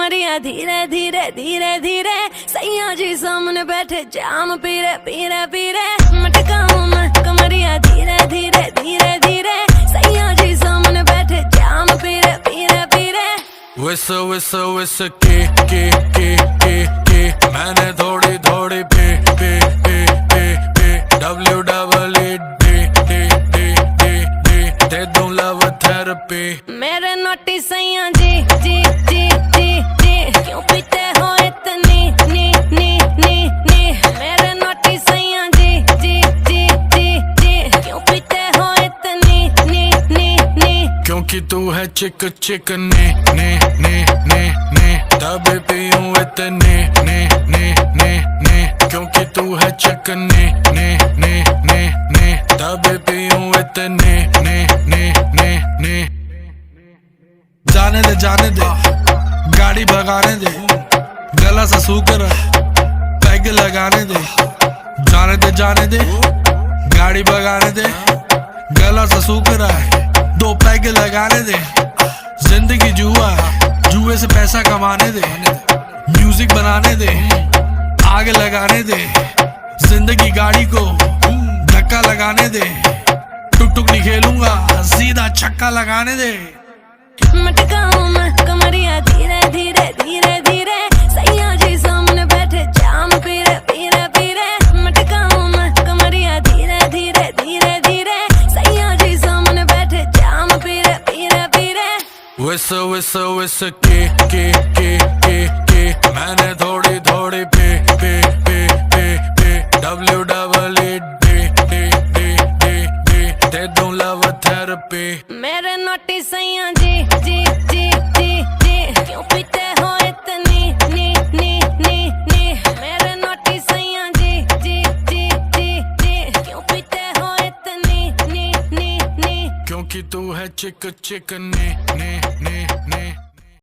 कमरिया धीरे धीरे धीरे धीरे, सैया जी सामने बैठे जाम पीरे पीरे पीरे। मटकाऊं मैं कमरिया धीरे धीरे धीरे धीरे, सैया जी सामने बैठे जाम पीरे पीरे पीरे। विस विस विस के मैंने थोड़ी थोड़ी पे पे पे पे पे WEED दे दूं लव थेरेपी। मेरे नोटी सैया जी जी जी जी जी, क्यों पीते हो इतनी नी नी नी नी। मेरे नोटी सैया जी जी जी जी जी, क्यों पीते हो इतनी नी नी नी। क्योंकि तू है चिक चिक ने ने ने ने ने, तभी पीऊं इतने ने ने ने ने। क्योंकि तू है चिक ने ने ने ने ने, तभी पीऊं इतने ने ने ने ने। जाने दे गाड़ी भगाने दे, गला सा सूकर पैग लगाने दे। जाने दे गाड़ी भगाने दे, गला सा सूकर दो पैग लगाने दे। जिंदगी जुआ है, जुए से पैसा कमाने दे। म्यूजिक बनाने दे, आग लगाने दे। जिंदगी गाड़ी को धक्का लगाने दे। टुक टुक नहीं खेलूंगा, सीधा छक्का लगाने दे। मटकाऊं मैं कमरिया धीरे धीरे धीरे धीरे, सैया जी सामने बैठे जाम पीरे पीरे पीरे। मटकाऊं मैं कमरिया धीरे धीरे धीरे धीरे, सैया जी सामने बैठे जाम पीरे पीरे पीरे। विस विस विस के मैंने थोड़ी थोड़ी पे पे पे पे पे WEED दे दूं लव थेरेपी। मेरे नोटी सैया जी जी जी जी जी, क्यों पीते हो इतनी नी नी नी नी। मेरे नोटी सैया जी जी जी जी जी, क्यों पीते हो इतनी नी नी नी। क्योंकि तू है चिक चिक ने ने ने ने।